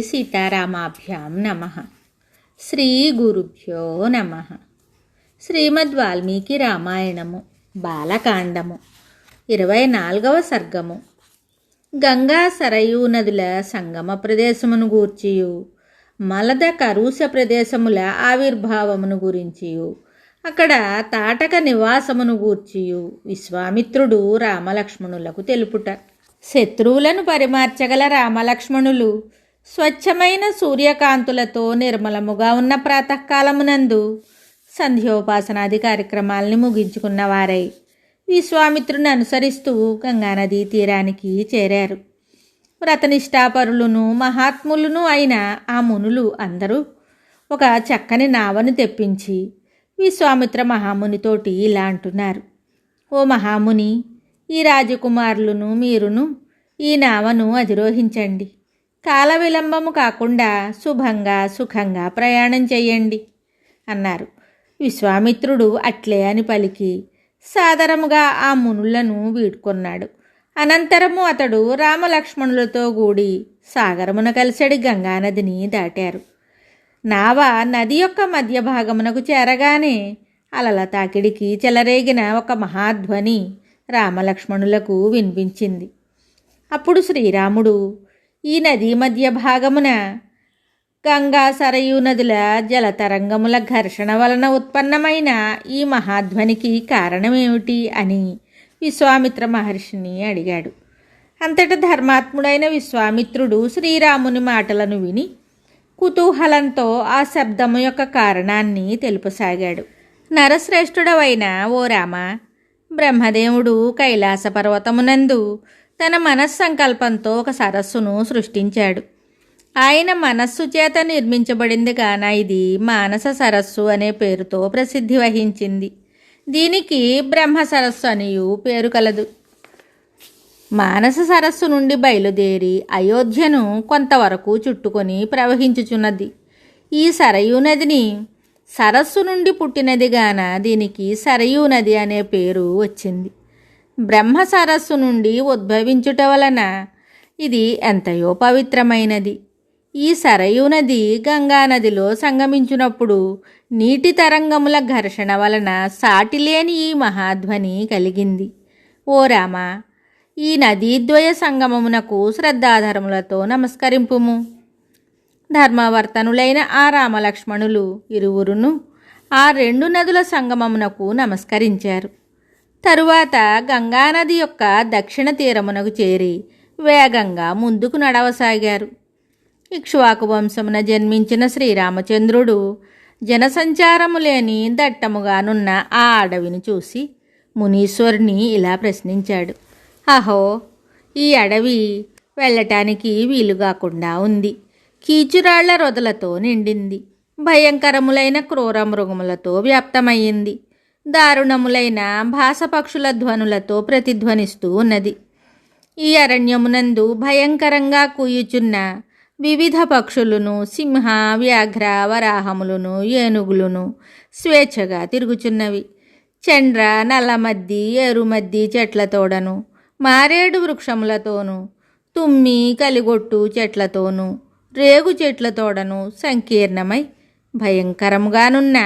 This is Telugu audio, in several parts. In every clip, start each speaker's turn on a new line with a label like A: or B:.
A: సీతారామాభ్యాం నమః. శ్రీ గురుభ్యో నమః. శ్రీమద్ వాల్మీకి రామాయణము బాలకాండము 24వ సర్గము. గంగా సరయూ నదుల సంగమ ప్రదేశమును గూర్చియు మలద కరుష ప్రదేశముల ఆవిర్భావమును గురించియు అక్కడ తాటక నివాసమును గూర్చియు విశ్వామిత్రుడు రామలక్ష్మణులకు తెలుపుట. శత్రువులను పరిమార్చగల రామలక్ష్మణులు స్వచ్ఛమైన సూర్యకాంతులతో నిర్మలముగా ఉన్న ప్రాతకాలమునందు సంధ్యోపాసనాది కార్యక్రమాలని ముగించుకున్నవారై విశ్వామిత్రుని అనుసరిస్తూ గంగానదీ తీరానికి చేరారు. వ్రతనిష్టాపరులను మహాత్ములను అయిన ఆ మునులు అందరూ ఒక చక్కని నావను తెప్పించి విశ్వామిత్ర మహామునితోటి ఇలా అంటున్నారు: ఓ మహాముని, ఈ రాజకుమారులను మీరును ఈ నావను అధిరోహించండి. కాల విలంబము కాకుండా శుభంగా సుఖంగా ప్రయాణం చెయ్యండి అన్నారు. విశ్వామిత్రుడు అట్లే అని పలికి సాదరముగా ఆ మునులను వీడ్కొన్నాడు. అనంతరము అతడు రామలక్ష్మణులతో కూడి సాగరమున కలిసడి గంగానదిని దాటారు. నావ నది యొక్క మధ్య భాగమునకు చేరగానే అలల తాకిడికి చెలరేగిన ఒక మహాధ్వని రామలక్ష్మణులకు వినిపించింది. అప్పుడు శ్రీరాముడు ఈ నదీ మధ్య భాగమున గంగా సరయూ నదుల జలతరంగముల ఘర్షణ వలన ఉత్పన్నమైన ఈ మహాధ్వనికి కారణమేమిటి అని విశ్వామిత్ర మహర్షిని అడిగాడు. అంతట ధర్మాత్ముడైన విశ్వామిత్రుడు శ్రీరాముని మాటలను విని కుతూహలంతో ఆ శబ్దము యొక్క కారణాన్ని తెలుపసాగాడు. నరశ్రేష్ఠుడవైన ఓ రామ, బ్రహ్మదేవుడు కైలాస పర్వతమునందు తన మనస్సంకల్పంతో ఒక సరస్సును సృష్టించాడు. ఆయన మనస్సు చేత నిర్మించబడింది కాన ఇది మానస సరస్సు అనే పేరుతో ప్రసిద్ధి వహించింది. దీనికి బ్రహ్మ సరస్సు అనియు పేరు కలదు. మానస సరస్సు నుండి బయలుదేరి అయోధ్యను కొంతవరకు చుట్టుకొని ప్రవహించుచున్నది. ఈ సరయూ నదిని సరస్సు నుండి పుట్టినది గాన దీనికి సరయూ నది అనే పేరు వచ్చింది. బ్రహ్మ సరస్సు నుండి ఉద్భవించుట వలన ఇది ఎంతయో పవిత్రమైనది. ఈ సరయూ నది గంగానదిలో సంగమించినప్పుడు నీటి తరంగముల ఘర్షణ వలన సాటిలేని ఈ మహాధ్వని కలిగింది. ఓ రామ, ఈ నదీద్వయ సంగమమునకు శ్రద్ధాధర్ములతో నమస్కరింపుము. ధర్మవర్తనులైన ఆ రామలక్ష్మణులు ఇరువురును ఆ రెండు నదుల సంగమమునకు నమస్కరించారు. తరువాత గంగానది యొక్క దక్షిణ తీరమునకు చేరి వేగంగా ముందుకు నడవసాగారు. ఇక్ష్వాకు వంశమున జన్మించిన శ్రీరామచంద్రుడు జనసంచారము లేని దట్టముగానున్న ఆ అడవిని చూసి మునీశ్వరుని ఇలా ప్రశ్నించాడు: అహో, ఈ అడవి వెళ్ళటానికి వీలుగాకుండా ఉంది. కీచురాళ్ల రొదలతో నిండింది. భయంకరములైన క్రూర మృగములతో వ్యాప్తమయ్యింది. దారుణములైన భాసపక్షుల ధ్వనులతో ప్రతిధ్వనిస్తూ ఉన్నది. ఈ అరణ్యమునందు భయంకరంగా కూయుచున్న వివిధ పక్షులను, సింహ, వ్యాఘ్ర, వరాహములను, ఏనుగులను స్వేచ్ఛగా తిరుగుచున్నవి. చండ్ర, నల్లమద్ది, ఎరుమద్ది చెట్లతోడను, మారేడు వృక్షములతోనూ, తుమ్మి, కలిగొట్టు చెట్లతోనూ, రేగు చెట్లతోడను సంకీర్ణమై భయంకరముగానున్న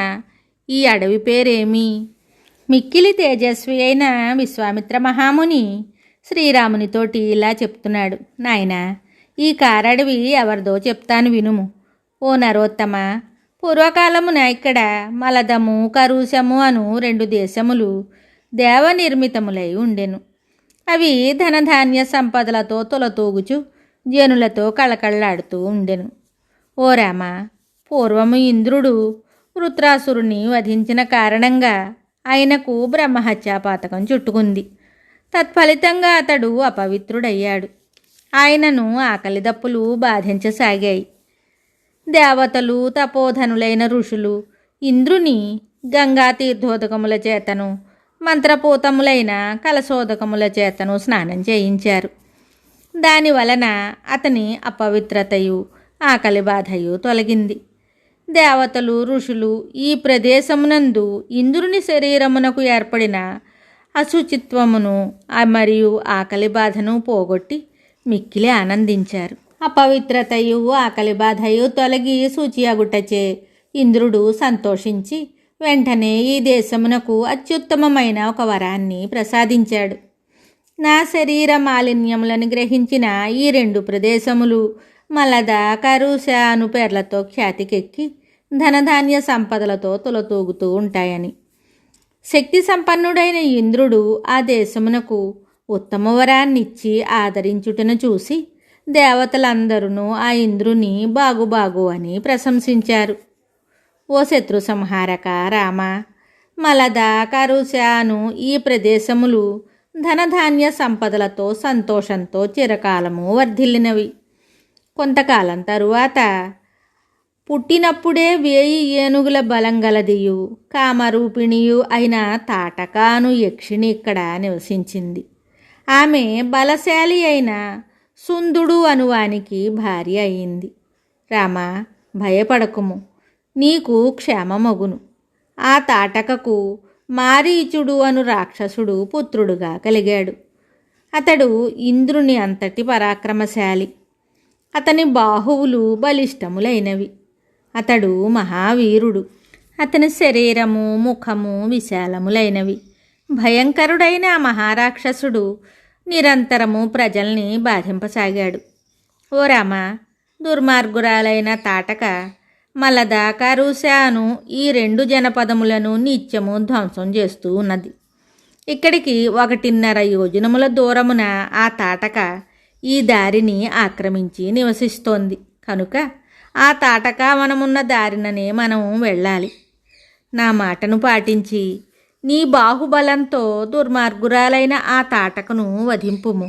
A: ఈ అడవి పేరేమి? మిక్కిలి తేజస్వి అయిన విశ్వామిత్ర మహాముని శ్రీరామునితోటి ఇలా చెప్తున్నాడు: నాయనా, ఈ కారడవి ఎవరిదో చెప్తాను వినుము. ఓ నరోత్తమ, పూర్వకాలమున ఇక్కడ మలదము, కరుషము అను రెండు దేశములు దేవనిర్మితములై ఉండెను. అవి ధనధాన్య సంపదలతో తొలతూగుచు జనులతో కళకళలాడుతూ ఉండెను. ఓ రామ, పూర్వము ఇంద్రుడు వృత్రాసురుని వధించిన కారణంగా ఆయనకు బ్రహ్మహత్యాపాతకం చుట్టుకుంది. తత్ఫలితంగా అతడు అపవిత్రుడయ్యాడు. ఆయనను ఆకలి దప్పులు బాధించసాగాయి. దేవతలు, తపోధనులైన ఋషులు ఇంద్రుని గంగా తీర్థోదకముల చేతను, మంత్రపూతములైన కలశోదకముల చేతను స్నానం చేయించారు. దానివలన అతని అపవిత్రతయు ఆకలి బాధయు తొలగింది. దేవతలు, ఋషులు ఈ ప్రదేశమునందు ఇంద్రుని శరీరమునకు ఏర్పడిన అశుచిత్వమును మరియు ఆకలి బాధను పోగొట్టి మిక్కిలి ఆనందించారు. అపవిత్రతయు ఆకలి బాధయు తొలగి శుచియగుటచే ఇంద్రుడు సంతోషించి వెంటనే ఈ దేశమునకు అత్యుత్తమమైన ఒక వరాన్ని ప్రసాదించాడు. నా శరీర మాలిన్యములను గ్రహించిన ఈ 2 ప్రదేశములు మలద, కరుష అను పేర్లతో ఖ్యాతికెక్కి ధనధాన్య సంపదలతో తులతూగుతూ ఉంటాయని. శక్తి సంపన్నుడైన ఇంద్రుడు ఆ దేశమునకు ఉత్తమ వరాన్నిచ్చి ఆదరించుటను చూసి దేవతలందరూ ఆ ఇంద్రుని బాగు అని ప్రశంసించారు. ఓ శత్రు సంహారక రామ, మలద, కరుష అను ఈ ప్రదేశములు ధనధాన్య సంపదలతో సంతోషంతో చిరకాలము వర్ధిల్లినవి. కొంతకాలం తరువాత పుట్టినప్పుడే 1000 ఏనుగుల బలం గలదియు కామరూపిణియు అయిన తాటక అను యక్షిణి ఇక్కడ నివసించింది. ఆమె బలశాలి అయిన సుందుడు అనువానికి భార్య అయింది. రామ, భయపడకుము, నీకు క్షేమమగును. ఆ తాటకకు మారీచుడు అను రాక్షసుడు పుత్రుడుగా కలిగాడు. అతడు ఇంద్రుని అంతటి పరాక్రమశాలి. అతని బాహువులు బలిష్టములైనవి. అతడు మహావీరుడు. అతని శరీరము, ముఖము విశాలములైనవి. భయంకరుడైన ఆ మహారాక్షసుడు నిరంతరము ప్రజల్ని బాధింపసాగాడు. ఓ రామ, దుర్మార్గురాలైన తాటక మలద, కరుష అను ఈ 2 జనపదములను నిత్యము ధ్వంసం చేస్తూ ఉన్నది. ఇక్కడికి 1.5 యోజనముల దూరమున ఆ తాటక ఈ దారిని ఆక్రమించి నివసిస్తోంది. కనుక ఆ తాటక వనమున్న దారిననే మనం వెళ్ళాలి. నా మాటను పాటించి నీ బాహుబలంతో దుర్మార్గురాలైన ఆ తాటకను వధింపుము.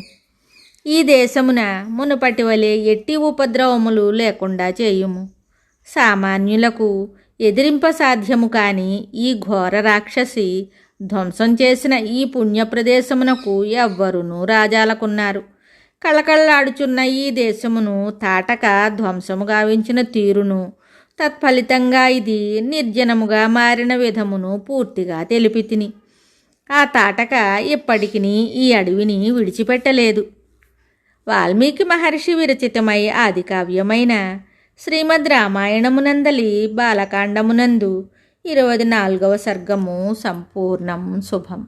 A: ఈ దేశమున మునుపటి వలె ఎట్టి ఉపద్రవములు లేకుండా చేయుము. సామాన్యులకు ఎదిరింప సాధ్యము కాని ఈ ఘోర రాక్షసి ధ్వంసం చేసిన ఈ పుణ్యప్రదేశమునకు ఎవ్వరునూ రాజాలకున్నారు. కళకళలాడుచున్న ఈ దేశమును తాటక ధ్వంసము గావించిన తీరును, తత్ఫలితంగా ఇది నిర్జనముగా మారిన విధమును పూర్తిగా తెలిపితిని. ఆ తాటక ఇప్పటికిని ఈ అడవిని విడిచిపెట్టలేదు. వాల్మీకి మహర్షి విరచితమై ఆదికావ్యమైన శ్రీమద్ రామాయణమునందలి బాలకాండమునందు 24వ సర్గము సంపూర్ణం. శుభం.